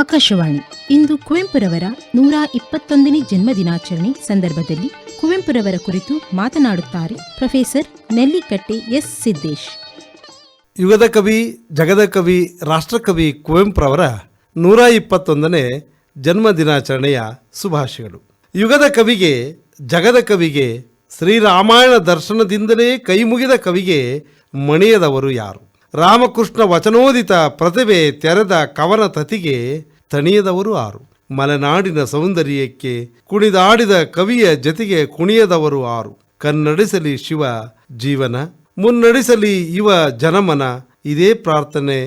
ಆಕಾಶವಾಣಿ ಇಂದು ಕುವೆಂಪುರವರ 121ನೇ ಜನ್ಮದಿನಾಚರಣೆ ಸಂದರ್ಭದಲ್ಲಿ ಕುವೆಂಪುರವರ ಕುರಿತು ಮಾತನಾಡುತ್ತಾರೆ ಪ್ರೊಫೆಸರ್ ನೆಲ್ಲಿಕಟ್ಟೆ ಎಸ್ ಸಿದ್ದೇಶ್. ಯುಗದ ಕವಿ, ಜಗದ ಕವಿ, ರಾಷ್ಟ್ರಕವಿ ಕುವೆಂಪುರವರ 121ನೇ ಜನ್ಮದಿನಾಚರಣೆಯ ಶುಭಾಶಯಗಳು. ಯುಗದ ಕವಿಗೆ, ಜಗದ ಕವಿಗೆ, ಶ್ರೀರಾಮಾಯಣ ದರ್ಶನದಿಂದಲೇ ಕೈಮುಗಿದ ಕವಿಗೆ ಮಣಿಯದವರು ಯಾರು? ರಾಮಕೃಷ್ಣ ವಚನೋದಿತ ಪ್ರತಿಭೆ ತೆರೆದ ಕವನ ತತಿಗೆ ತಣಿಯದವರು ಆರು? ಮಲೆನಾಡಿನ ಸೌಂದರ್ಯಕ್ಕೆ ಕುಣಿದಾಡಿದ ಕವಿಯ ಜೊತೆಗೆ ಕುಣಿಯದವರು ಆರು? ಕನ್ನಡಿಸಲಿ ಶಿವ ಜೀವನ, ಮುನ್ನಡೆಸಲಿ ಇವ ಜನಮನ, ಇದೇ ಪ್ರಾರ್ಥನೆ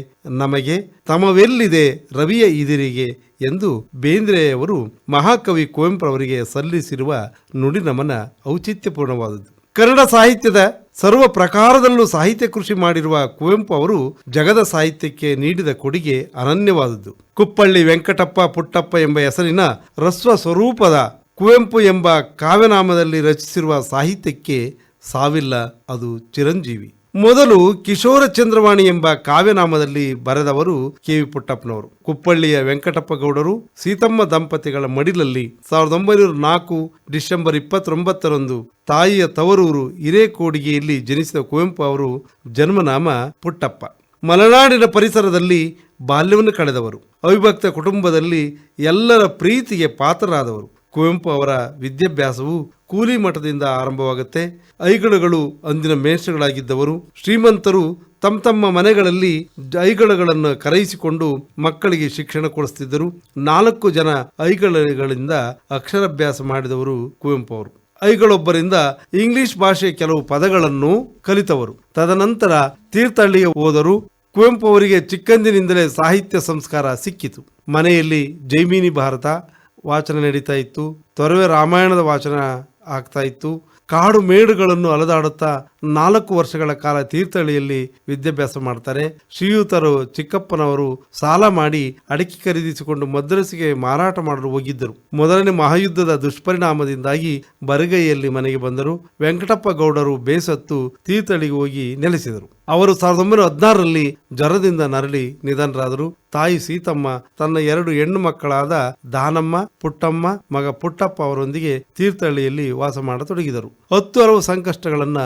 ನಮಗೆ ತಮವೆಲ್ಲಿದೆ ರವಿಯ ಇದಿರಿಗೆ ಎಂದು ಬೇಂದ್ರೆಯವರು ಮಹಾಕವಿ ಕುವೆಂಪುರವರಿಗೆ ಸಲ್ಲಿಸಿರುವ ನುಡಿ ನಮನ ಔಚಿತ್ಯಪೂರ್ಣವಾದದ್ದು. ಕನ್ನಡ ಸಾಹಿತ್ಯದ ಸರ್ವ ಪ್ರಕಾರದಲ್ಲೂ ಸಾಹಿತ್ಯ ಕೃಷಿ ಮಾಡಿರುವ ಕುವೆಂಪು ಅವರು ಜಗದ ಸಾಹಿತ್ಯಕ್ಕೆ ನೀಡಿದ ಕೊಡುಗೆ ಅನನ್ಯವಾದದ್ದು. ಕುಪ್ಪಳ್ಳಿ ವೆಂಕಟಪ್ಪ ಪುಟ್ಟಪ್ಪ ಎಂಬ ಹೆಸರಿನ ರಸ್ವ ಸ್ವರೂಪದ ಕುವೆಂಪು ಎಂಬ ಕಾವ್ಯನಾಮದಲ್ಲಿ ರಚಿಸಿರುವ ಸಾಹಿತ್ಯಕ್ಕೆ ಸಾವಿಲ್ಲ, ಅದು ಚಿರಂಜೀವಿ. ಮೊದಲು ಕಿಶೋರ ಚಂದ್ರವಾಣಿ ಎಂಬ ಕಾವ್ಯನಾಮದಲ್ಲಿ ಬರೆದವರು ಕೆ.ವಿ. ಪುಟ್ಟಪ್ಪನವರು. ಕುಪ್ಪಳ್ಳಿಯ ವೆಂಕಟಪ್ಪ ಗೌಡರು ಸೀತಮ್ಮ ದಂಪತಿಗಳ ಮಡಿಲಲ್ಲಿ 1904 ಡಿಸೆಂಬರ್ 29ರಂದು ತಾಯಿಯ ತವರೂರು ಹಿರೇಕೋಡಿಗೆಯಲ್ಲಿ ಜನಿಸಿದ ಕುವೆಂಪು ಅವರು ಜನ್ಮನಾಮ ಪುಟ್ಟಪ್ಪ. ಮಲೆನಾಡಿನ ಪರಿಸರದಲ್ಲಿ ಬಾಲ್ಯವನ್ನು ಕಳೆದವರು. ಅವಿಭಕ್ತ ಕುಟುಂಬದಲ್ಲಿ ಎಲ್ಲರ ಪ್ರೀತಿಗೆ ಪಾತ್ರರಾದವರು. ಕುವೆಂಪು ಅವರ ವಿದ್ಯಾಭ್ಯಾಸವು ಕೂಲಿ ಮಠದಿಂದ ಆರಂಭವಾಗುತ್ತೆ. ಐಗಳುಗಳು ಅಂದಿನ ಮೇಷಗಳಾಗಿದ್ದವರು. ಶ್ರೀಮಂತರು ತಮ್ಮ ಮನೆಗಳಲ್ಲಿ ಐಗಳುಗಳನ್ನು ಕರೆಯಿಸಿಕೊಂಡು ಮಕ್ಕಳಿಗೆ ಶಿಕ್ಷಣ ಕೊಡಿಸ್ತಿದ್ದರು. 4 ಜನ ಐಗಳುಗಳಿಂದ ಅಕ್ಷರಾಭ್ಯಾಸ ಮಾಡಿದವರು ಕುವೆಂಪು ಅವರು. ಐಗಳೊಬ್ಬರಿಂದ ಇಂಗ್ಲಿಷ್ ಭಾಷೆ ಕೆಲವು ಪದಗಳನ್ನು ಕಲಿತವರು. ತದನಂತರ ತೀರ್ಥಹಳ್ಳಿಗೆ ಹೋದರು. ಕುವೆಂಪು ಅವರಿಗೆ ಚಿಕ್ಕಂದಿನಿಂದಲೇ ಸಾಹಿತ್ಯ ಸಂಸ್ಕಾರ ಸಿಕ್ಕಿತು. ಮನೆಯಲ್ಲಿ ಜೈಮಿನಿ ಭಾರತ ವಾಚನ ನಡೀತಾ ಇತ್ತು. ತೊರವೆ ರಾಮಾಯಣದ ವಾಚನ ಆಗ್ತಾ ಇತ್ತು. ಕಾಡು ಮೇಡುಗಳನ್ನು ಅಲೆದಾಡುತ್ತಾ 4 ವರ್ಷಗಳ ಕಾಲ ತೀರ್ಥಹಳ್ಳಿಯಲ್ಲಿ ವಿದ್ಯಾಭ್ಯಾಸ ಮಾಡ್ತಾರೆ. ಶ್ರೀಯುತರು ಚಿಕ್ಕಪ್ಪನವರು ಸಾಲ ಮಾಡಿ ಅಡಿಕೆ ಖರೀದಿಸಿಕೊಂಡು ಮದ್ರಸಿಗೆ ಮಾರಾಟ ಮಾಡಲು ಹೋಗಿದ್ದರು. ಮೊದಲನೇ ಮಹಾಯುದ್ಧದ ದುಷ್ಪರಿಣಾಮದಿಂದಾಗಿ ಬರಿಗೈಯಲ್ಲಿ ಮನೆಗೆ ಬಂದರು. ವೆಂಕಟಪ್ಪ ಗೌಡರು ಬೇಸತ್ತು ತೀರ್ಥಹಳ್ಳಿಗೆ ಹೋಗಿ ನೆಲೆಸಿದರು. ಅವರು 1916ರಲ್ಲಿ ಜ್ವರದಿಂದ ನರಳಿ ನಿಧನರಾದರು. ತಾಯಿ ಸೀತಮ್ಮ ತನ್ನ 2 ಹೆಣ್ಣು ಮಕ್ಕಳಾದ ದಾನಮ್ಮ, ಪುಟ್ಟಮ್ಮ, ಮಗ ಪುಟ್ಟಪ್ಪ ಅವರೊಂದಿಗೆ ತೀರ್ಥಹಳ್ಳಿಯಲ್ಲಿ ವಾಸ ಮಾಡತೊಡಗಿದರು. 10 ಹಲವು ಸಂಕಷ್ಟಗಳನ್ನ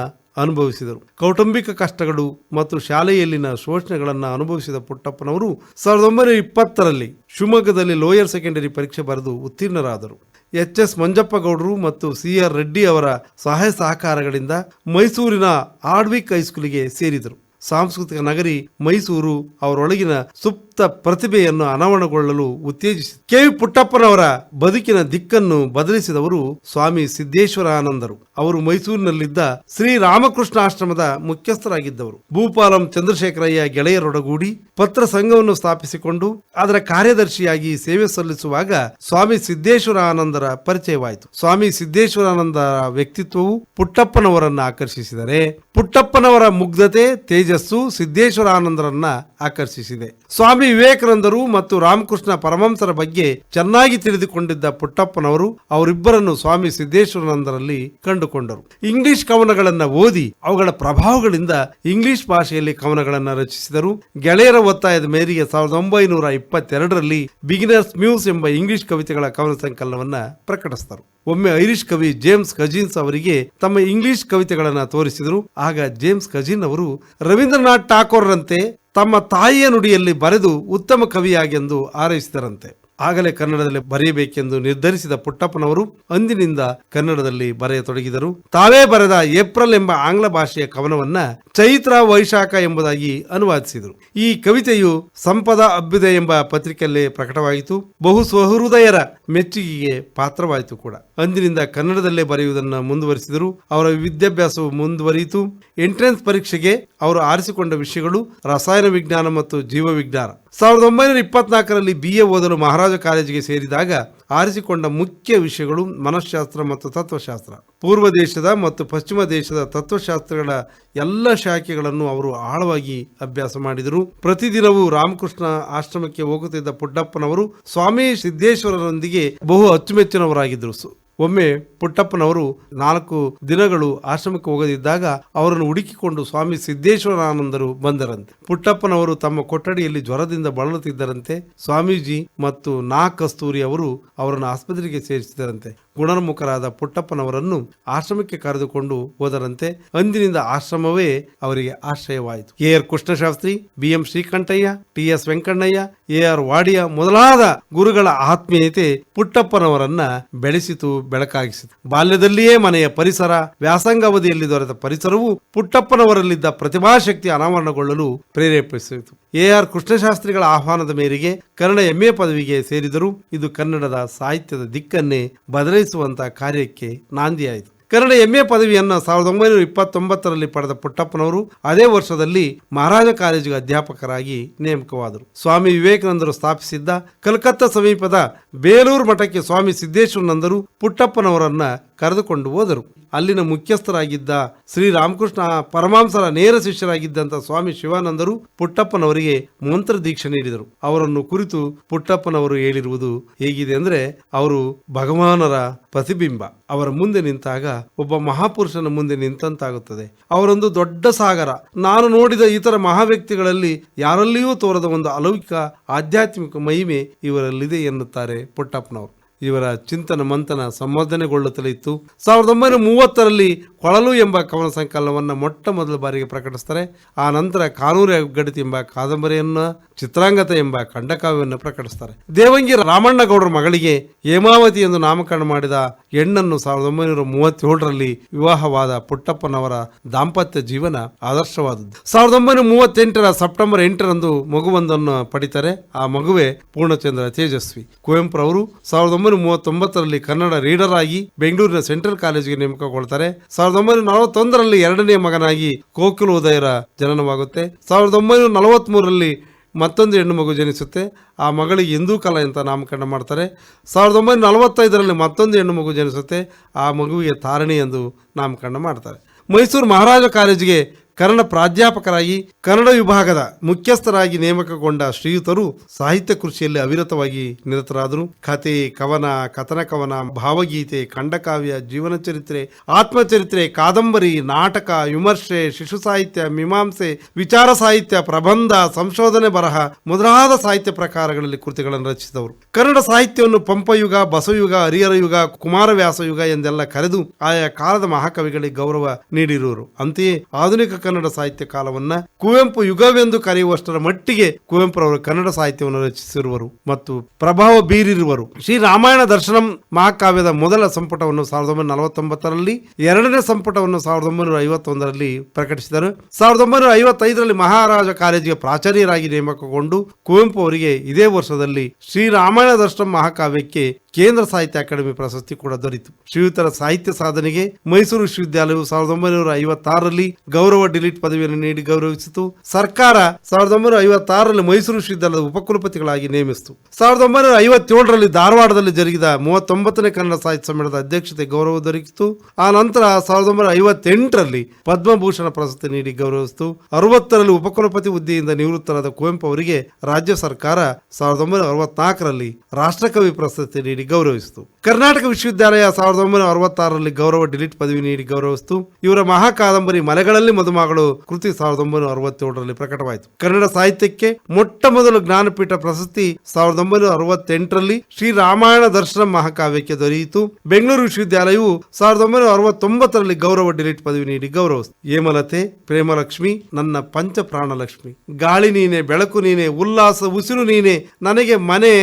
ಅನುಭವಿಸಿದರು. ಕೌಟುಂಬಿಕ ಕಷ್ಟಗಳು ಮತ್ತು ಶಾಲೆಯಲ್ಲಿನ ಶೋಷಣೆಗಳನ್ನು ಅನುಭವಿಸಿದ ಪುಟ್ಟಪ್ಪನವರು 1920ರಲ್ಲಿ ಶಿವಮೊಗ್ಗದಲ್ಲಿ ಲೋಯರ್ ಸೆಕೆಂಡರಿ ಪರೀಕ್ಷೆ ಬರೆದು ಉತ್ತೀರ್ಣರಾದರು. ಎಚ್.ಎಸ್. ಮಂಜಪ್ಪ ಗೌಡರು ಮತ್ತು ಸಿ.ಆರ್. ರೆಡ್ಡಿ ಅವರ ಸಹಾಯ ಸಹಕಾರಗಳಿಂದ ಮೈಸೂರಿನ ಆಡ್ವಿಕ್ ಹೈಸ್ಕೂಲಿಗೆ ಸೇರಿದರು. ಸಾಂಸ್ಕೃತಿಕ ನಗರಿ ಮೈಸೂರು ಅವರೊಳಗಿನ ಸುಪ್ತ ಪ್ರತಿಭೆಯನ್ನು ಅನಾವರಣಗೊಳ್ಳಲು ಉತ್ತೇಜಿಸಿತು. ಕೆ.ವಿ. ಪುಟ್ಟಪ್ಪನವರ ಬದುಕಿನ ದಿಕ್ಕನ್ನು ಬದಲಿಸಿದವರು ಸ್ವಾಮಿ ಸಿದ್ದೇಶ್ವರಾನಂದರು. ಅವರು ಮೈಸೂರಿನಲ್ಲಿದ್ದ ಶ್ರೀರಾಮಕೃಷ್ಣ ಆಶ್ರಮದ ಮುಖ್ಯಸ್ಥರಾಗಿದ್ದವರು. ಭೂಪಾಲಂ ಚಂದ್ರಶೇಖರಯ್ಯ ಗೆಳೆಯರೊಡಗೂಡಿ ಪತ್ರ ಸಂಘವನ್ನು ಸ್ಥಾಪಿಸಿಕೊಂಡು ಅದರ ಕಾರ್ಯದರ್ಶಿಯಾಗಿ ಸೇವೆ ಸಲ್ಲಿಸುವಾಗ ಸ್ವಾಮಿ ಸಿದ್ದೇಶ್ವರಾನಂದರ ಪರಿಚಯವಾಯಿತು. ಸ್ವಾಮಿ ಸಿದ್ದೇಶ್ವರಾನಂದರ ವ್ಯಕ್ತಿತ್ವವು ಪುಟ್ಟಪ್ಪನವರನ್ನ ಆಕರ್ಷಿಸಿದರೆ ಪುಟ್ಟಪ್ಪನವರ ಮುಗ್ಧತೆ, ತೇಜಸ್ಸು ಸಿದ್ದೇಶ್ವರಾನಂದರನ್ನ ಆಕರ್ಷಿಸಿದೆ. ಸ್ವಾಮಿ ವಿವೇಕಾನಂದರು ಮತ್ತು ರಾಮಕೃಷ್ಣ ಪರಮಹಂಸರ ಬಗ್ಗೆ ಚೆನ್ನಾಗಿ ತಿಳಿದುಕೊಂಡಿದ್ದ ಪುಟ್ಟಪ್ಪನವರು ಅವರಿಬ್ಬರನ್ನು ಸ್ವಾಮಿ ಸಿದ್ದೇಶ್ವರಾನಂದರಲ್ಲಿ ಕಂಡುಕೊಂಡರು. ಇಂಗ್ಲಿಷ್ ಕವನಗಳನ್ನು ಓದಿ ಅವುಗಳ ಪ್ರಭಾವಗಳಿಂದ ಇಂಗ್ಲಿಷ್ ಭಾಷೆಯಲ್ಲಿ ಕವನಗಳನ್ನು ರಚಿಸಿದರು. ಗೆಳೆಯರ ಒತ್ತಾಯದ ಮೇರೆಗೆ 1922ರಲ್ಲಿ ಬಿಗಿನರ್ಸ್ ಮ್ಯೂಸ್ ಎಂಬ ಇಂಗ್ಲಿಷ್ ಕವಿತೆಗಳ ಕವನ ಸಂಕಲನವನ್ನ ಪ್ರಕಟಿಸಿದರು. ಒಮ್ಮೆ ಐರಿಷ್ ಕವಿ ಜೇಮ್ಸ್ ಕಜಿನ್ಸ್ ಅವರಿಗೆ ತಮ್ಮ ಇಂಗ್ಲಿಷ್ ಕವಿತೆಗಳನ್ನು ತೋರಿಸಿದರು. ಆಗ ಜೇಮ್ಸ್ ಕಜಿನ್ ಅವರು ರವೀಂದ್ರನಾಥ್ ಠಾಕೂರ್ರಂತೆ ತಮ್ಮ ತಾಯಿಯ ನುಡಿಯಲ್ಲಿ ಬರೆದು ಉತ್ತಮ ಕವಿಯಾಗೆಂದು ಹಾರೈಸಿದರಂತೆ. ಆಗಲೇ ಕನ್ನಡದಲ್ಲಿ ಬರೆಯಬೇಕೆಂದು ನಿರ್ಧರಿಸಿದ ಪುಟ್ಟಪ್ಪನವರು ಅಂದಿನಿಂದ ಕನ್ನಡದಲ್ಲಿ ಬರೆಯತೊಡಗಿದರು. ತಾವೇ ಬರೆದ ಏಪ್ರಿಲ್ ಎಂಬ ಆಂಗ್ಲ ಭಾಷೆಯ ಕವನವನ್ನ ಚೈತ್ರ ವೈಶಾಖ ಎಂಬುದಾಗಿ ಅನುವಾದಿಸಿದರು. ಈ ಕವಿತೆಯು ಸಂಪದ ಅಭ್ಯುದಯ ಎಂಬ ಪತ್ರಿಕೆಯಲ್ಲಿ ಪ್ರಕಟವಾಯಿತು. ಬಹು ಸ್ವಹೃದಯರ ಮೆಚ್ಚುಗೆಗೆ ಪಾತ್ರವಾಯಿತು ಕೂಡ. ಅಂದಿನಿಂದ ಕನ್ನಡದಲ್ಲೇ ಬರೆಯುವುದನ್ನು ಮುಂದುವರಿಸಿದರು. ಅವರ ವಿದ್ಯಾಭ್ಯಾಸವು ಮುಂದುವರಿಯಿತು. ಎಂಟ್ರೆನ್ಸ್ ಪರೀಕ್ಷೆಗೆ ಅವರು ಆರಿಸಿಕೊಂಡ ವಿಷಯಗಳು ರಸಾಯನ ವಿಜ್ಞಾನ ಮತ್ತು ಜೀವವಿಜ್ಞಾನ. 1924ರಲ್ಲಿ BA ಓದಲು ಮಹಾರಾಜ ಕಾಲೇಜಿಗೆ ಸೇರಿದಾಗ ಆರಿಸಿಕೊಂಡ ಮುಖ್ಯ ವಿಷಯಗಳು ಮನಃಶಾಸ್ತ್ರ ಮತ್ತು ತತ್ವಶಾಸ್ತ್ರ. ಪೂರ್ವ ದೇಶದ ಮತ್ತು ಪಶ್ಚಿಮ ದೇಶದ ತತ್ವಶಾಸ್ತ್ರಗಳ ಎಲ್ಲ ಶಾಖೆಗಳನ್ನು ಅವರು ಆಳವಾಗಿ ಅಭ್ಯಾಸ ಮಾಡಿದರು. ಪ್ರತಿದಿನವೂ ರಾಮಕೃಷ್ಣ ಆಶ್ರಮಕ್ಕೆ ಹೋಗುತ್ತಿದ್ದ ಪುಟ್ಟಪ್ಪನವರು ಸ್ವಾಮಿ ಸಿದ್ದೇಶ್ವರರೊಂದಿಗೆ ಬಹು ಅಚ್ಚುಮೆಚ್ಚಿನವರಾಗಿದ್ದರು. ಒಮ್ಮೆ ಪುಟ್ಟಪ್ಪನವರು 4 ದಿನಗಳು ಆಶ್ರಮಕ್ಕೆ ಹೋಗದಿದ್ದಾಗ ಅವರನ್ನು ಹುಡುಕಿಕೊಂಡು ಸ್ವಾಮಿ ಸಿದ್ದೇಶ್ವರಾನಂದರು ಬಂದರಂತೆ. ಪುಟ್ಟಪ್ಪನವರು ತಮ್ಮ ಕೊಠಡಿಯಲ್ಲಿ ಜ್ವರದಿಂದ ಬಳಲುತ್ತಿದ್ದರಂತೆ. ಸ್ವಾಮೀಜಿ ಮತ್ತು ಕಸ್ತೂರಿ ಅವರು ಅವರನ್ನು ಆಸ್ಪತ್ರೆಗೆ ಸೇರಿಸಿದರಂತೆ. ಗುಣರ್ಮುಖರಾದ ಪುಟ್ಟಪ್ಪನವರನ್ನು ಆಶ್ರಮಕ್ಕೆ ಕರೆದುಕೊಂಡು ಹೋದರಂತೆ. ಅಂದಿನಿಂದ ಆಶ್ರಮವೇ ಅವರಿಗೆ ಆಶ್ರಯವಾಯಿತು. AR Krishnashastri, BM Srikantaiah, TS Venkannaiah, AR Wadia ಮೊದಲಾದ ಗುರುಗಳ ಆತ್ಮೀಯತೆ ಪುಟ್ಟಪ್ಪನವರನ್ನ ಬೆಳೆಸಿತು, ಬೆಳಕಾಗಿಸಿತು. ಬಾಲ್ಯದಲ್ಲಿಯೇ ಮನೆಯ ಪರಿಸರ, ವ್ಯಾಸಂಗಾವಧಿಯಲ್ಲಿ ದೊರೆತ ಪರಿಸರವು ಪುಟ್ಟಪ್ಪನವರಲ್ಲಿದ್ದ ಪ್ರತಿಭಾಶಕ್ತಿ ಅನಾವರಣಗೊಳ್ಳಲು ಪ್ರೇರೇಪಿಸಿತು. AR ಕೃಷ್ಣಶಾಸ್ತ್ರಿಗಳ ಆಹ್ವಾನದ ಮೇರೆಗೆ ಕನ್ನಡ MA ಪದವಿಗೆ ಸೇರಿದರು. ಇದು ಕನ್ನಡದ ಸಾಹಿತ್ಯದ ದಿಕ್ಕನ್ನೇ ಬದಲಿಸುವಂತ ಕಾರ್ಯಕ್ಕೆ ನಾಂದಿಯಾಯಿತು. ಕನ್ನಡ MA ಪದವಿಯನ್ನು 1929ರಲ್ಲಿ ಪಡೆದ ಪುಟ್ಟಪ್ಪನವರು ಅದೇ ವರ್ಷದಲ್ಲಿ ಮಹಾರಾಜ ಕಾಲೇಜಿಗೆ ಅಧ್ಯಾಪಕರಾಗಿ ನೇಮಕವಾದರು. ಸ್ವಾಮಿ ವಿವೇಕಾನಂದರು ಸ್ಥಾಪಿಸಿದ್ದ ಕಲ್ಕತ್ತಾ ಸಮೀಪದ ಬೇಲೂರು ಮಠಕ್ಕೆ ಸ್ವಾಮಿ ಸಿದ್ದೇಶ್ವರಾನಂದರು ಪುಟ್ಟಪ್ಪನವರನ್ನ ಕರೆದುಕೊಂಡು ಹೋದರು. ಅಲ್ಲಿನ ಮುಖ್ಯಸ್ಥರಾಗಿದ್ದ ಶ್ರೀರಾಮಕೃಷ್ಣ ಪರಮಹಂಸರ ನೇರ ಶಿಷ್ಯರಾಗಿದ್ದಂಥ ಸ್ವಾಮಿ ಶಿವಾನಂದರು ಪುಟ್ಟಪ್ಪನವರಿಗೆ ಮಂತ್ರ ದೀಕ್ಷೆ ನೀಡಿದರು. ಅವರನ್ನು ಕುರಿತು ಪುಟ್ಟಪ್ಪನವರು ಹೇಳಿರುವುದು ಹೇಗಿದೆ ಅಂದ್ರೆ, ಅವರು ಭಗವಾನರ ಪ್ರತಿಬಿಂಬ. ಅವರ ಮುಂದೆ ನಿಂತಾಗ ಒಬ್ಬ ಮಹಾಪುರುಷನ ಮುಂದೆ ನಿಂತಂತಾಗುತ್ತದೆ. ಅವರೊಂದು ದೊಡ್ಡ ಸಾಗರ. ನಾನು ನೋಡಿದ ಇತರ ಮಹಾವ್ಯಕ್ತಿಗಳಲ್ಲಿ ಯಾರಲ್ಲಿಯೂ ತೋರದ ಒಂದು ಅಲೌಕಿಕ ಆಧ್ಯಾತ್ಮಿಕ ಮಹಿಮೆ ಇವರಲ್ಲಿದೆ ಎನ್ನುತ್ತಾರೆ ಪುಟ್ಟಪ್ಪನವರು. ಇವರ ಚಿಂತನ ಮಂಥನ ಸಂವರ್ಧನೆಗೊಳ್ಳುತ್ತಲೇ ಇತ್ತು. 1930ರಲ್ಲಿ ಕೊಳಲು ಎಂಬ ಕವನ ಸಂಕಲನವನ್ನು ಮೊಟ್ಟ ಮೊದಲ ಬಾರಿಗೆ ಪ್ರಕಟಿಸ್ತಾರೆ. ಆ ನಂತರ ಕಾನೂರು ಹೆಗ್ಗಡತಿ ಎಂಬ ಕಾದಂಬರಿಯನ್ನು, ಚಿತ್ರಾಂಗತ ಎಂಬ ಖಂಡಕಾವ್ಯವನ್ನು ಪ್ರಕಟಿಸ್ತಾರೆ. ದೇವಂಗಿ ರಾಮಣ್ಣಗೌಡರ ಮಗಳಿಗೆ ಹೇಮಾವತಿ ಎಂದು ನಾಮಕರಣ ಮಾಡಿದ ಹೆಣ್ಣನ್ನು 1937ರಲ್ಲಿ ವಿವಾಹವಾದ ಪುಟ್ಟಪ್ಪನವರ ದಾಂಪತ್ಯ ಜೀವನ ಆದರ್ಶವಾದದ್ದು. 1938ರ ಸೆಪ್ಟೆಂಬರ್ 8ರಂದು ಮಗುವೊಂದನ್ನು ಪಡಿತಾರೆ. ಆ ಮಗುವೆ ಪೂರ್ಣಚಂದ್ರ ತೇಜಸ್ವಿ. ಕುವೆಂಪುರವರು 1939ರಲ್ಲಿ ಕನ್ನಡ ರೀಡರ್ ಆಗಿ ಬೆಂಗಳೂರಿನ ಸೆಂಟ್ರಲ್ ಕಾಲೇಜಿಗೆ ನೇಮಕಗೊಳ್ತಾರೆ. 1941ರಲ್ಲಿ ಎರಡನೇ ಮಗನಾಗಿ ಕೋಕಿಲೋದಯರ ಜನನವಾಗುತ್ತೆ. 1943ರಲ್ಲಿ ಮತ್ತೊಂದು ಹೆಣ್ಣು ಮಗು ಜನಿಸುತ್ತೆ. ಆ ಮಗಳಿಗೆ ಇಂದೂ ಕಲಾ ಅಂತ ನಾಮಕರಣ ಮಾಡ್ತಾರೆ. 1945ರಲ್ಲಿ ಮತ್ತೊಂದು ಹೆಣ್ಣು ಮಗು ಜನಿಸುತ್ತೆ. ಆ ಮಗುವಿಗೆ ತಾರಿಣಿ ಎಂದು ನಾಮಕರಣ ಮಾಡ್ತಾರೆ. ಮೈಸೂರು ಮಹಾರಾಜ ಕಾಲೇಜಿಗೆ ಕನ್ನಡ ಪ್ರಾಧ್ಯಾಪಕರಾಗಿ ಕನ್ನಡ ವಿಭಾಗದ ಮುಖ್ಯಸ್ಥರಾಗಿ ನೇಮಕಗೊಂಡ ಶ್ರೀಯುತರು ಸಾಹಿತ್ಯ ಕೃಷಿಯಲ್ಲಿ ಅವಿರತವಾಗಿ ನಿರತರಾದರು. ಕಥೆ, ಕವನ, ಕಥನ ಕವನ, ಭಾವಗೀತೆ, ಖಂಡಕಾವ್ಯ, ಜೀವನ ಚರಿತ್ರೆ, ಆತ್ಮಚರಿತ್ರೆ, ಕಾದಂಬರಿ, ನಾಟಕ, ವಿಮರ್ಶೆ, ಶಿಶು ಸಾಹಿತ್ಯ, ಮೀಮಾಂಸೆ, ವಿಚಾರ ಸಾಹಿತ್ಯ, ಪ್ರಬಂಧ, ಸಂಶೋಧನೆ, ಬರಹ ಮೊದಲಾದ ಸಾಹಿತ್ಯ ಪ್ರಕಾರಗಳಲ್ಲಿ ಕೃತಿಗಳನ್ನು ರಚಿಸಿದವರು. ಕನ್ನಡ ಸಾಹಿತ್ಯವನ್ನು ಪಂಪಯುಗ, ಬಸವಯುಗ, ಹರಿಹರ ಯುಗ, ಕುಮಾರವ್ಯಾಸ ಯುಗ ಎಂದೆಲ್ಲ ಕರೆದು ಆಯಾ ಕಾಲದ ಮಹಾಕವಿಗಳಿಗೆ ಗೌರವ ನೀಡಿರುವರು. ಅಂತೆಯೇ ಆಧುನಿಕ ಕನ್ನಡ ಸಾಹಿತ್ಯ ಕಾಲವನ್ನ ಕುವೆಂಪು ಯುಗವೆಂದು ಕರೆಯುವಷ್ಟರ ಮಟ್ಟಿಗೆ ಕುವೆಂಪುರವರು ಕನ್ನಡ ಸಾಹಿತ್ಯವನ್ನು ರಚಿಸಿರುವರು ಮತ್ತು ಪ್ರಭಾವ ಬೀರಿರುವರು. ಶ್ರೀ ರಾಮಾಯಣ ದರ್ಶನಂ ಮಹಾಕಾವ್ಯದ ಮೊದಲ ಸಂಪುಟವನ್ನು 1949ರಲ್ಲಿ, ಎರಡನೇ ಸಂಪುಟವನ್ನು 1951ರಲ್ಲಿ ಪ್ರಕಟಿಸಿದರು. 1955ರಲ್ಲಿ ಮಹಾರಾಜ ಕಾಲೇಜಿಗೆ ಪ್ರಾಚಾರ್ಯರಾಗಿ ನೇಮಕಗೊಂಡು ಕುವೆಂಪು ಅವರಿಗೆ ಇದೇ ವರ್ಷದಲ್ಲಿ ಶ್ರೀ ರಾಮಾಯಣ ದರ್ಶನಂ ಮಹಾಕಾವ್ಯಕ್ಕೆ ಕೇಂದ್ರ ಸಾಹಿತ್ಯ ಅಕಾಡೆಮಿ ಪ್ರಶಸ್ತಿ ಕೂಡ ದೊರೆಯಿತು. ಶ್ರೀಯುತರ ಸಾಹಿತ್ಯ ಸಾಧನೆಗೆ ಮೈಸೂರು ವಿಶ್ವವಿದ್ಯಾಲಯವು 1956ರಲ್ಲಿ ಗೌರವ ಡಿಲೀಟ್ ಪದವಿಯನ್ನು ನೀಡಿ ಗೌರವಿಸಿತು. ಸರ್ಕಾರ 1956ರಲ್ಲಿ ಮೈಸೂರು ವಿಶ್ವವಿದ್ಯಾಲಯದ ಉಪಕುಲಪತಿಗಳಾಗಿ ನೇಮಿಸಿತು. 1957ರಲ್ಲಿ ಧಾರವಾಡದಲ್ಲಿ ಜರುಗಿದ 39ನೇ ಕನ್ನಡ ಸಾಹಿತ್ಯ ಸಮ್ಮೇಳನದ ಅಧ್ಯಕ್ಷತೆ ಗೌರವ ದೊರಕಿತು. ಆ ನಂತರ 1958ರಲ್ಲಿ ಪದ್ಮಭೂಷಣ ಪ್ರಶಸ್ತಿ ನೀಡಿ ಗೌರವಿಸಿತು. 60ರಲ್ಲಿ ಉಪಕುಲಪತಿ ಹುದ್ದೆಯಿಂದ ನಿವೃತ್ತರಾದ ಕುವೆಂಪು ಅವರಿಗೆ ರಾಜ್ಯ ಸರ್ಕಾರ 1964ರಲ್ಲಿ ರಾಷ್ಟ್ರಕವಿ ಪ್ರಶಸ್ತಿ ನೀಡಿ ಗೌರವಿಸಿತು. ಕರ್ನಾಟಕ ವಿಶ್ವವಿದ್ಯಾಲಯ 1966ರಲ್ಲಿ ಗೌರವ ಡಿಲೀಟ್ ಪದವಿ ನೀಡಿ ಗೌರವಿಸಿತು. ಇವರ ಮಹಾಕಾದಂಬರಿ ಮಲೆಗಳಲ್ಲಿ ಮದುಮಗಳು ಕೃತಿ 1967ರಲ್ಲಿ ಪ್ರಕಟವಾಯಿತು. ಕನ್ನಡ ಸಾಹಿತ್ಯಕ್ಕೆ ಮೊಟ್ಟ ಮೊದಲು ಜ್ಞಾನಪೀಠ ಪ್ರಶಸ್ತಿ 1968ರಲ್ಲಿ ಶ್ರೀ ರಾಮಾಯಣ ದರ್ಶನ ಮಹಾಕಾವ್ಯಕ್ಕೆ ದೊರೆಯಿತು. ಬೆಂಗಳೂರು ವಿಶ್ವವಿದ್ಯಾಲಯವು 1969ರಲ್ಲಿ ಗೌರವ ಡಿಲೀಟ್ ಪದವಿ ನೀಡಿ ಗೌರವಿಸಿತು. ಹೇಮಲತೆ, ಪ್ರೇಮಲಕ್ಷ್ಮಿ, ನನ್ನ ಪಂಚ ಪ್ರಾಣಲಕ್ಷ್ಮಿ, ಗಾಳಿ ನೀನೆ, ಬೆಳಕು ನೀನೆ, ಉಲ್ಲಾಸ ಉಸಿರು ನೀನೆ, ನನಗೆ ಮನೆ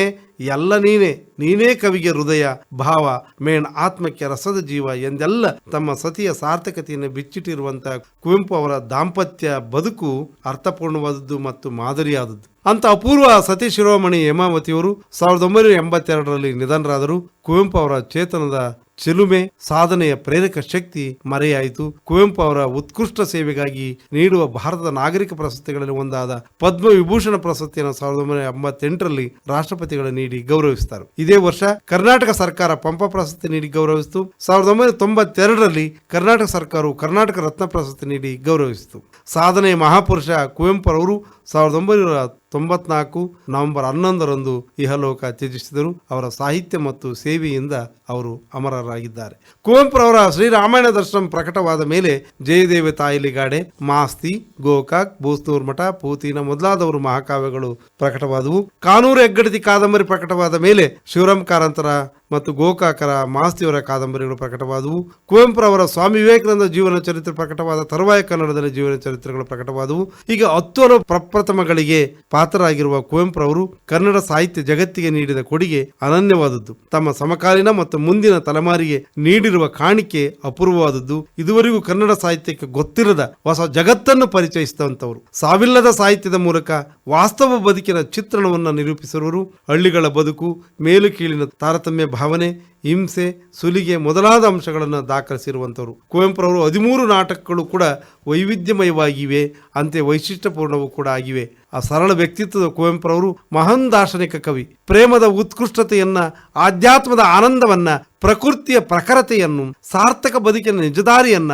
ಎಲ್ಲ ನೀನೆ, ನೀನೇ ಕವಿಗೆ ಹೃದಯ ಭಾವ, ಮೇಣ್ ಆತ್ಮಕ್ಕೆ ರಸದ ಜೀವ ಎಂದೆಲ್ಲ ತಮ್ಮ ಸತಿಯ ಸಾರ್ಥಕತೆಯನ್ನು ಬಿಚ್ಚಿಟ್ಟಿರುವಂತಹ ಕುವೆಂಪು ಅವರ ದಾಂಪತ್ಯ ಬದುಕು ಅರ್ಥಪೂರ್ಣವಾದದ್ದು ಮತ್ತು ಮಾದರಿಯಾದದ್ದು. ಅಂತ ಅಪೂರ್ವ ಸತಿ ಶಿರೋಮಣಿ ಹೇಮಾವತಿಯವರು 1982ರಲ್ಲಿ ನಿಧನರಾದರು. ಕುವೆಂಪು ಅವರ ಚೇತನದ ಚಿಲುಮೆ, ಸಾಧನೆಯ ಪ್ರೇರಕ ಶಕ್ತಿ ಮರೆಯಾಯಿತು. ಕುವೆಂಪು ಅವರ ಉತ್ಕೃಷ್ಟ ಸೇವೆಗಾಗಿ ನೀಡುವ ಭಾರತದ ನಾಗರಿಕ ಪ್ರಶಸ್ತಿಗಳಲ್ಲಿ ಒಂದಾದ ಪದ್ಮ ವಿಭೂಷಣ ಪ್ರಶಸ್ತಿಯನ್ನು 1988ರಲ್ಲಿ ರಾಷ್ಟ್ರಪತಿಗಳು ನೀಡಿ ಗೌರವಿಸಿದರು. ಇದೇ ವರ್ಷ ಕರ್ನಾಟಕ ಸರ್ಕಾರ ಪಂಪ ಪ್ರಶಸ್ತಿ ನೀಡಿ ಗೌರವಿಸಿತು. 1992ರಲ್ಲಿ ಕರ್ನಾಟಕ ಸರ್ಕಾರವು ಕರ್ನಾಟಕ ರತ್ನ ಪ್ರಶಸ್ತಿ ನೀಡಿ ಗೌರವಿಸಿತು. ಸಾಧನೆಯ ಮಹಾಪುರುಷ ಕುವೆಂಪು ಅವರು 1994 ನವೆಂಬರ್ 11ರಂದು ಇಹಲೋಕ ತ್ಯಜಿಸಿದರು. ಅವರ ಸಾಹಿತ್ಯ ಮತ್ತು ಸೇವೆಯಿಂದ ಅವರು ಅಮರರಾಗಿದ್ದಾರೆ. ಕುವೆಂಪುರವರ ಶ್ರೀರಾಮಾಯಣ ದರ್ಶನ ಪ್ರಕಟವಾದ ಮೇಲೆ ಜಯದೇವ ತಾಯಿಲಿಗಾಡೆ, ಮಾಸ್ತಿ, ಗೋಕಾಕ್, ಬೂಸ್ನೂರ್ ಮಠ, ಪೂತಿನ ಮೊದಲಾದವರು ಮಹಾಕಾವ್ಯಗಳು ಪ್ರಕಟವಾದವು. ಕಾನೂರು ಹೆಗ್ಗಡತಿ ಕಾದಂಬರಿ ಪ್ರಕಟವಾದ ಮೇಲೆ ಶಿವರಾಮ್ ಕಾರಂತರ ಮತ್ತು ಗೋಕಾಕರ, ಮಾಸ್ತಿಯವರ ಕಾದಂಬರಿಗಳು ಪ್ರಕಟವಾದವು. ಕುವೆಂಪುರವರ ಸ್ವಾಮಿ ವಿವೇಕಾನಂದ ಜೀವನ ಚರಿತ್ರೆ ಪ್ರಕಟವಾದ ತರುವಾಯ ಕನ್ನಡದಲ್ಲಿ ಜೀವನ ಚರಿತ್ರೆಗಳು ಪ್ರಕಟವಾದವು. ಈಗ 10 ಪ್ರಪ್ರಥಮಗಳಿಗೆ ಪಾತ್ರರಾಗಿರುವ ಕುವೆಂಪುರವರು ಕನ್ನಡ ಸಾಹಿತ್ಯ ಜಗತ್ತಿಗೆ ನೀಡಿದ ಕೊಡುಗೆ ಅನನ್ಯವಾದದ್ದು. ತಮ್ಮ ಸಮಕಾಲೀನ ಮತ್ತು ಮುಂದಿನ ತಲೆಮಾರಿಗೆ ನೀಡಿರುವ ಕಾಣಿಕೆ ಅಪೂರ್ವವಾದದ್ದು. ಇದುವರೆಗೂ ಕನ್ನಡ ಸಾಹಿತ್ಯಕ್ಕೆ ಗೊತ್ತಿರದ ಹೊಸ ಜಗತ್ತನ್ನು ಪರಿಚಯಿಸಿದಂಥವರು. ಸಾವಿಲ್ಲದ ಸಾಹಿತ್ಯದ ಮೂಲಕ ವಾಸ್ತವ ಬದುಕಿನ ಚಿತ್ರಣವನ್ನು ನಿರೂಪಿಸಿರುವರು. ಹಳ್ಳಿಗಳ ಬದುಕು, ಮೇಲು ಕೀಳಿನ ತಾರತಮ್ಯ ಭಾವನೆ, ಹಿಂಸೆ, ಸುಲಿಗೆ ಮೊದಲಾದ ಅಂಶಗಳನ್ನು ದಾಖಲಿಸಿರುವಂಥವ್ರು. ಕುವೆಂಪುರವರು 13 ನಾಟಕಗಳು ಕೂಡ ವೈವಿಧ್ಯಮಯವಾಗಿವೆ, ಅಂತೆ ವೈಶಿಷ್ಟ್ಯಪೂರ್ಣವೂ ಕೂಡ ಆಗಿವೆ. ಆ ಸರಳ ವ್ಯಕ್ತಿತ್ವದ ಕುವೆಂಪುರವರು ಮಹಾನ್ ದಾರ್ಶನಿಕ ಕವಿ. ಪ್ರೇಮದ ಉತ್ಕೃಷ್ಟತೆಯನ್ನ, ಆಧ್ಯಾತ್ಮದ ಆನಂದವನ್ನ, ಪ್ರಕೃತಿಯ ಪ್ರಖರತೆಯನ್ನು, ಸಾರ್ಥಕ ಬದುಕಿನ ನಿಜದಾರಿಯನ್ನ,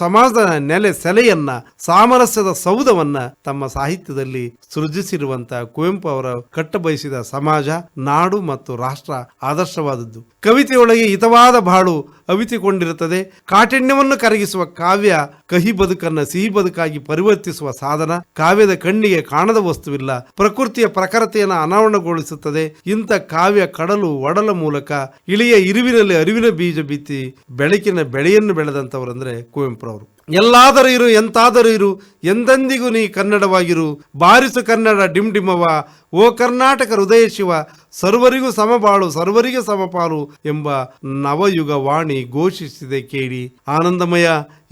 ಸಮಾಜದ ನೆಲೆ ಸೆಲೆಯನ್ನ, ಸಾಮರಸ್ಯದ ಸೌಧವನ್ನ ತಮ್ಮ ಸಾಹಿತ್ಯದಲ್ಲಿ ಸೃಜಿಸಿರುವಂತಹ ಕುವೆಂಪು ಅವರ ಕಟ್ಟಬಯಸಿದ ಸಮಾಜ, ನಾಡು ಮತ್ತು ರಾಷ್ಟ್ರ ಆದರ್ಶವಾದದ್ದು. ಕವಿತೆಯೊಳಗೆ ಹಿತವಾದ ಬಾಳು ಅವಿತುಕೊಂಡಿರುತ್ತದೆ. ಕಾಠಿಣ್ಯವನ್ನು ಕರಗಿಸುವ ಕಾವ್ಯ ಕಹಿ ಬದುಕನ್ನ ಸಿಹಿ ಬದುಕಾಗಿ ಪರಿವರ್ತಿಸುವ ಸಾಧನ. ಕಾವ್ಯದ ಕಣ್ಣಿಗೆ ಕಾಣದ ವಸ್ತುವಿಲ್ಲ. ಪ್ರಕೃತಿಯ ಪ್ರಖರತೆಯನ್ನು ಅನಾವರಣಗೊಳಿಸುತ್ತದೆ. ಇಂಥ ಕಾವ್ಯ ಕಡಲು ಒಡಲ ಮೂಲಕ ಇಳಿಯ ಇರುವಿನಲ್ಲಿ ಅರಿವಿನ ಬೀಜ ಬಿತ್ತಿ ಬೆಳಕಿನ ಬೆಳೆಯನ್ನು ಬೆಳೆದಂಥವರಂದ್ರೆ ಕುವೆಂಪುರವರು. ಎಲ್ಲಾದರೂ ಇರು, ಎಂತಾದರೂ ಇರು, ಎಂದೆಂದಿಗೂ ನೀ ಕನ್ನಡವಾಗಿರು, ಬಾರಿಸು ಕನ್ನಡ ಡಿಂಡಿಮವ, ಓ ಕರ್ನಾಟಕ ಹೃದಯ ಶಿವ, ಸರ್ವರಿಗೂ ಸಮಬಾಳು, ಸರ್ವರಿಗೂ ಸಮಪಾಲು ಎಂಬ ನವಯುಗ ವಾಣಿ ಘೋಷಿಸಿದೆ ಕೇಳಿ. ಆನಂದಮಯ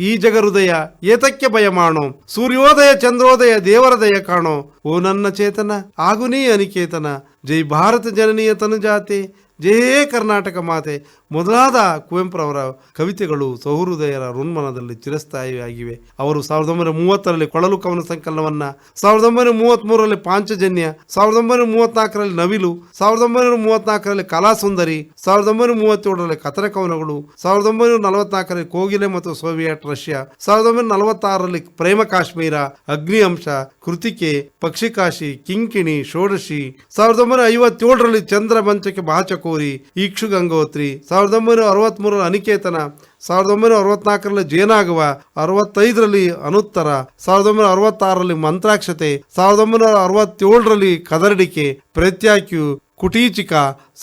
ಈ ಜಗ ಹೃದಯ ಏತಕ್ಕೆ ಭಯ ಮಾಡೋ, ಸೂರ್ಯೋದಯ ಚಂದ್ರೋದಯ ದೇವರ ದಯ ಕಾಣೋ, ಓ ನನ್ನ ಚೇತನ ಆಗು ನೀ ಅನಿಕೇತನ, ಜೈ ಭಾರತ ಜನನೀಯ ತನುಜಾತೆ, ಜಯ ಕರ್ನಾಟಕ ಮಾತೆ ಮೊದಲಾದ ಕುವೆಂಪುರವರ ಕವಿತೆಗಳು ಸೌಹೃದಯರ ಋನ್ಮನದಲ್ಲಿ ಚಿರಸ್ಥಾಯಿಯಾಗಿವೆ. ಅವರು 1930ರಲ್ಲಿ ಕೊಳಲು ಕವನ ಸಂಕಲನವನ್ನ, 1933ರಲ್ಲಿ ಪಾಂಚಜನ್ಯ, 1934ರಲ್ಲಿ ನವಿಲು, 1934ರಲ್ಲಿ ಕಲಾಸುಂದರಿ, 1937ರಲ್ಲಿ ಕಥನ ಕವನಗಳು, 1944ರಲ್ಲಿ ಕೋಗಿಲೆ ಮತ್ತು ಸೋವಿಯಟ್ ರಷ್ಯಾ, 1946ರಲ್ಲಿ ಪ್ರೇಮ ಕಾಶ್ಮೀರ, ಅಗ್ನಿ ಅಂಶ, ಕೃತಿಕೆ, ಪಕ್ಷಿಕಾಶಿ, ಕಿಂಕಿಣಿ, ಷೋಡಶಿ, 1957ರಲ್ಲಿ ಚಂದ್ರ ಮಂಚಕ್ಕೆ ಬಾಚಕೋರಿ, ಈಕ್ಷು ಗಂಗೋತ್ರಿ, 1963ರಲ್ಲಿ ಅನಿಕೇತನ, 1964ರಲ್ಲಿ ಜೇನಾಗವ, 65ರಲ್ಲಿ ಅನುತ್ತರ, 1966ರಲ್ಲಿ ಮಂತ್ರಾಕ್ಷತೆ, 1967ರಲ್ಲಿ ಕದರಡಿಕೆ, ಪ್ರತ್ಯಾಕ್ಯು, ಕುಟೀಚಿಕ,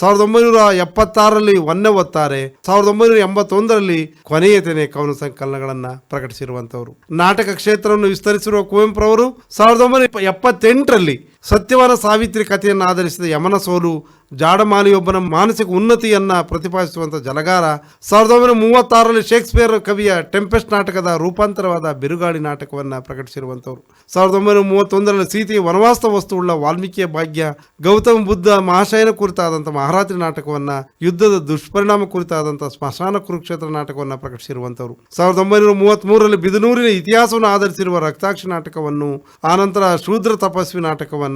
1976ರಲ್ಲಿ ಒನ್ನೆ ಒತ್ತಾರೆ, 1981ರಲ್ಲಿ ಕೊನೆಯತನೆ ಕವನ ಸಂಕಲನಗಳನ್ನು ಪ್ರಕಟಿಸಿರುವಂತವರು. ನಾಟಕ ಕ್ಷೇತ್ರವನ್ನು ವಿಸ್ತರಿಸಿರುವ ಕುವೆಂಪುರವರು 1978ರಲ್ಲಿ ಸತ್ಯವಾನ ಸಾವಿತ್ರಿ ಕಥೆಯನ್ನು ಆಧರಿಸಿದ ಯಮನ ಸೋಲು, ಜಾಡಮಾಲಿಯೊಬ್ಬನ ಮಾನಸಿಕ ಉನ್ನತಿಯನ್ನ ಪ್ರತಿಪಾದಿಸುವಂಥ ಜಲಗಾರ, 1936ರಲ್ಲಿ ಶೇಕ್ಸ್ಪಿಯರ್ ಕವಿಯ ಟೆಂಪೆಸ್ಟ್ ನಾಟಕದ ರೂಪಾಂತರವಾದ ಬಿರುಗಾಳಿ ನಾಟಕವನ್ನು ಪ್ರಕಟಿಸಿರುವಂಥವ್ರು. 1931ರಲ್ಲಿ ಸೀತೆಯ ವನವಾಸ ವಸ್ತುವುಳ್ಳ ವಾಲ್ಮೀಕಿಯ ಭಾಗ್ಯ, ಗೌತಮ ಬುದ್ಧ ಮಹಾಶಯನ ಕುರಿತಾದಂಥ ಮಹಾರಾತ್ರಿ ನಾಟಕವನ್ನು, ಯುದ್ಧದ ದುಷ್ಪರಿಣಾಮ ಕುರಿತಾದಂಥ ಸ್ಮಶಾನ ಕುರುಕ್ಷೇತ್ರ ನಾಟಕವನ್ನು ಪ್ರಕಟಿಸಿರುವಂಥವ್ರು. 1933ರಲ್ಲಿ ಬಿದನೂರಿನ ಇತಿಹಾಸವನ್ನು ಆಧರಿಸಿರುವ ರಕ್ತಾಕ್ಷಿ ನಾಟಕವನ್ನು, ಆನಂತರ ಶೂದ್ರ ತಪಸ್ವಿ ನಾಟಕವನ್ನು,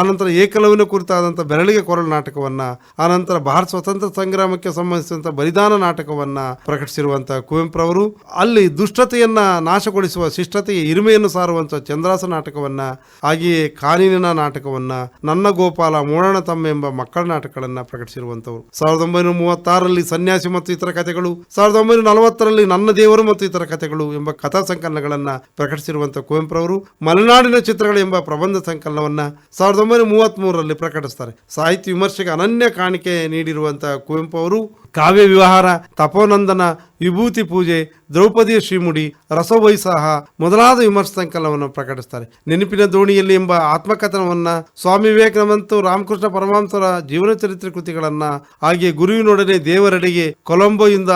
ಆನಂತರ ಏಕಲವ್ಯನ ಕುರಿತಾದಂಥ ಬೆರಳಿಗೆ ಕೊರಳು ನಾಟಕವನ್ನ, ಆನಂತರ ಭಾರತ ಸ್ವತಂತ್ರ ಸಂಗ್ರಾಮಕ್ಕೆ ಸಂಬಂಧಿಸಿದಂಥ ಬಲಿದಾನ ನಾಟಕವನ್ನ ಪ್ರಕಟಿಸಿರುವಂತಹ ಕುವೆಂಪುರವರು ಅಲ್ಲಿ ದುಷ್ಟತೆಯನ್ನ ನಾಶಗೊಳಿಸುವ ಶಿಷ್ಟತೆಯ ಹಿರಿಮೆಯನ್ನು ಸಾರುವಂತಹ ಚಂದ್ರಾಸ ನಾಟಕವನ್ನ, ಹಾಗೆಯೇ ಕಾನೀನಿನ ನಾಟಕವನ್ನ, ನನ್ನ ಗೋಪಾಲ, ಮೋಡಣ ತಮ್ಮ ಎಂಬ ಮಕ್ಕಳ ನಾಟಕಗಳನ್ನ ಪ್ರಕಟಿಸಿರುವಂತವರು. 1936ರಲ್ಲಿ ಸನ್ಯಾಸಿ ಮತ್ತು ಇತರ ಕಥೆಗಳು, 1940ರಲ್ಲಿ ನನ್ನ ದೇವರು ಮತ್ತು ಇತರ ಕಥೆಗಳು ಎಂಬ ಕಥಾ ಸಂಕಲನಗಳನ್ನ ಪ್ರಕಟಿಸಿರುವಂತಹ ಕುವೆಂಪುರವರು ಮಲೆನಾಡಿನ ಚಿತ್ರಗಳು ಎಂಬ ಪ್ರಬಂಧ ಸಂಕಲನವನ್ನ 1933ರಲ್ಲಿ ಪ್ರಕಟಿಸ್ತಾರೆ. ಸಾಹಿತ್ಯ ವಿಮರ್ಶೆಗೆ ಅನನ್ಯ ಕಾಣಿಕೆ ನೀಡಿರುವಂತಹ ಕುವೆಂಪು ಅವರು ಕಾವ್ಯ ವಿಹಾರ, ತಪೋನಂದನ, ವಿಭೂತಿ ಪೂಜೆ, ದ್ರೌಪದಿಯ ಶ್ರೀಮುಡಿ, ರಸವೈಸಾಹ ಮೊದಲಾದ ವಿಮರ್ಶೆ ಸಂಕಲನವನ್ನು ಪ್ರಕಟಿಸ್ತಾರೆ. ನೆನಪಿನ ದೋಣಿಯಲ್ಲಿ ಎಂಬ ಆತ್ಮಕಥನವನ್ನ, ಸ್ವಾಮಿ ವಿವೇಕಾನಂದ ಮತ್ತು ರಾಮಕೃಷ್ಣ ಪರಮಹಂಸರ ಜೀವನ ಚರಿತ್ರೆ ಕೃತಿಗಳನ್ನ, ಹಾಗೆಯೇ ಗುರುವಿನೊಡನೆ ದೇವರೆಡೆಗೆ, ಕೊಲಂಬೋಯಿಂದ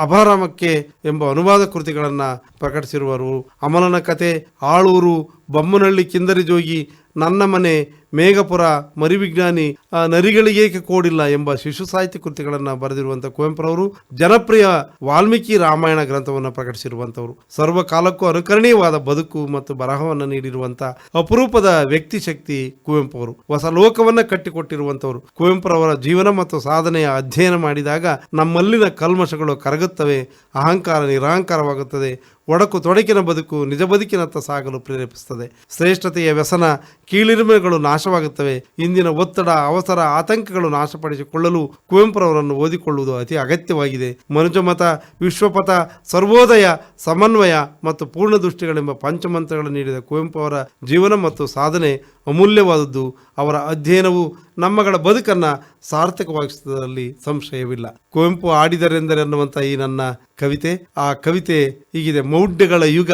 ಅಭಾರಾಮಕ್ಕೆ ಎಂಬ ಅನುವಾದ ಕೃತಿಗಳನ್ನ ಪ್ರಕಟಿಸಿರುವರು. ಅಮಲನ ಕತೆ, ಆಳೂರು, ಬೊಮ್ಮನಹಳ್ಳಿ ಕಿಂದರಿ ಜೋಗಿ, ನನ್ನ ಮನೆ, ಮೇಘಪುರ, ಮರಿವಿಜ್ಞಾನಿ, ನರಿಗಳಿಗೇಕೆ ಕೋಡಿಲ್ಲ ಎಂಬ ಶಿಶು ಸಾಹಿತ್ಯ ಕೃತಿಗಳನ್ನು ಬರೆದಿರುವಂತಹ ಕುವೆಂಪುರವರು ಜನಪ್ರಿಯ ವಾಲ್ಮೀಕಿ ರಾಮಾಯಣ ಗ್ರಂಥವನ್ನು ಪ್ರಕಟಿಸಿರುವಂತವರು. ಸರ್ವಕಾಲಕ್ಕೂ ಅನುಕರಣೀಯವಾದ ಬದುಕು ಮತ್ತು ಬರಹವನ್ನು ನೀಡಿರುವಂತಹ ಅಪರೂಪದ ವ್ಯಕ್ತಿ ಶಕ್ತಿ ಕುವೆಂಪು ಅವರು. ಹೊಸ ಲೋಕವನ್ನ ಕಟ್ಟಿಕೊಟ್ಟಿರುವಂತವರು. ಕುವೆಂಪುರವರ ಜೀವನ ಮತ್ತು ಸಾಧನೆಯ ಅಧ್ಯಯನ ಮಾಡಿದಾಗ ನಮ್ಮಲ್ಲಿನ ಕಲ್ಮಶಗಳು ಕರಗುತ್ತವೆ, ಅಹಂಕಾರ ನಿರಹಂಕಾರವಾಗುತ್ತದೆ, ಒಡಕು ತೊಡಕಿನ ಬದುಕು ನಿಜ ಬದುಕಿನತ್ತ ಸಾಗಲು ಪ್ರೇರೇಪಿಸುತ್ತದೆ. ಶ್ರೇಷ್ಠತೆಯ ವ್ಯಸನ, ಕೀಳಿರಿಮೆಗಳು ನಾಶವಾಗುತ್ತವೆ. ಇಂದಿನ ಒತ್ತಡ, ಅವಸರ, ಆತಂಕಗಳು ನಾಶಪಡಿಸಿಕೊಳ್ಳಲು ಕುವೆಂಪುರವರನ್ನು ಓದಿಕೊಳ್ಳುವುದು ಅತಿ ಅಗತ್ಯವಾಗಿದೆ. ಮನುಜಮತ, ವಿಶ್ವಪಥ, ಸರ್ವೋದಯ, ಸಮನ್ವಯ ಮತ್ತು ಪೂರ್ಣ ದೃಷ್ಟಿಗಳೆಂಬ ಪಂಚಮಂತ್ರಗಳು ನೀಡಿದ ಕುವೆಂಪು ಅವರ ಜೀವನ ಮತ್ತು ಸಾಧನೆ ಅಮೂಲ್ಯವಾದದ್ದು. ಅವರ ಅಧ್ಯಯನವು ನಮ್ಮಗಳ ಬದುಕನ್ನು ಸಾರ್ಥಕವಾಗಿಸುವುದರಲ್ಲಿ ಸಂಶಯವಿಲ್ಲ. ಕುವೆಂಪು ಆಡಿದರೆಂದರೆ ಅನ್ನುವಂಥ ಈ ನನ್ನ ಕವಿತೆ, ಆ ಕವಿತೆ ಹೀಗಿದೆ: ಮೌಢ್ಯಗಳ ಯುಗ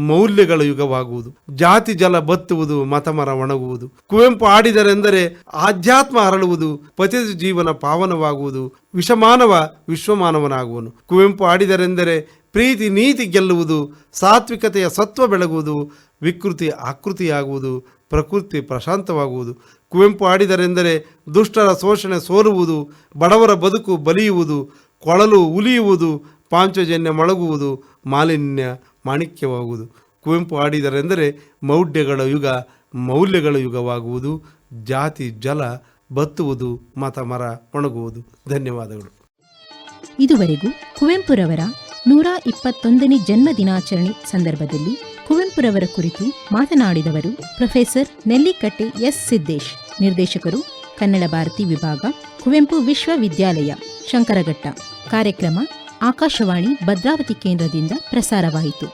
ಮೌಲ್ಯಗಳ ಯುಗವಾಗುವುದು, ಜಾತಿ ಜಲ ಬತ್ತುವುದು, ಮತಮರ ಒಣಗುವುದು. ಕುವೆಂಪು ಆಡಿದರೆಂದರೆ ಆಧ್ಯಾತ್ಮ ಅರಳುವುದು, ಪತಿತ ಜೀವನ ಪಾವನವಾಗುವುದು, ವಿಷಮಾನವ ವಿಶ್ವಮಾನವನಾಗುವನು. ಕುವೆಂಪು ಆಡಿದರೆಂದರೆ ಪ್ರೀತಿ ನೀತಿ ಗೆಲ್ಲುವುದು, ಸಾತ್ವಿಕತೆಯ ಸತ್ವ ಬೆಳಗುವುದು, ವಿಕೃತಿ ಆಕೃತಿಯಾಗುವುದು, ಪ್ರಕೃತಿ ಪ್ರಶಾಂತವಾಗುವುದು. ಕುವೆಂಪು ಆಡಿದರೆಂದರೆ ದುಷ್ಟರ ಶೋಷಣೆ ಸೋಲುವುದು, ಬಡವರ ಬದುಕು ಬಲಿಯುವುದು, ಕೊಳಲು ಉಲಿಯುವುದು, ಪಾಂಚಜನ್ಯ ಮೊಳಗುವುದು, ಮಾಲಿನ್ಯ ಮಾಣಿಕ್ಯವಾಗುವುದು. ಕುವೆಂಪು ಆಡಿದರೆಂದರೆ ಮೌಢ್ಯಗಳ ಯುಗ ಮೌಲ್ಯಗಳ ಯುಗವಾಗುವುದು, ಜಾತಿ ಜಲ ಬತ್ತುವುದು, ಮತ ಮರ ಒಣಗುವುದು. ಧನ್ಯವಾದಗಳು. ಇದುವರೆಗೂ ಕುವೆಂಪುರವರ 121ನೇ ಜನ್ಮ ದಿನಾಚರಣೆ ಸಂದರ್ಭದಲ್ಲಿ ಕುವೆಂಪುರವರ ಕುರಿತು ಮಾತನಾಡಿದವರು ಪ್ರೊಫೆಸರ್ ನೆಲ್ಲಿಕಟ್ಟೆ ಎಸ್ ಸಿದ್ದೇಶ್, ನಿರ್ದೇಶಕರು ಕನ್ನಡ ಭಾರತಿ ವಿಭಾಗ, ಕುವೆಂಪು ವಿಶ್ವವಿದ್ಯಾಲಯ, ಶಂಕರಘಟ್ಟ. ಕಾರ್ಯಕ್ರಮ ಆಕಾಶವಾಣಿ ಭದ್ರಾವತಿ ಕೇಂದ್ರದಿಂದ ಪ್ರಸಾರವಾಯಿತು.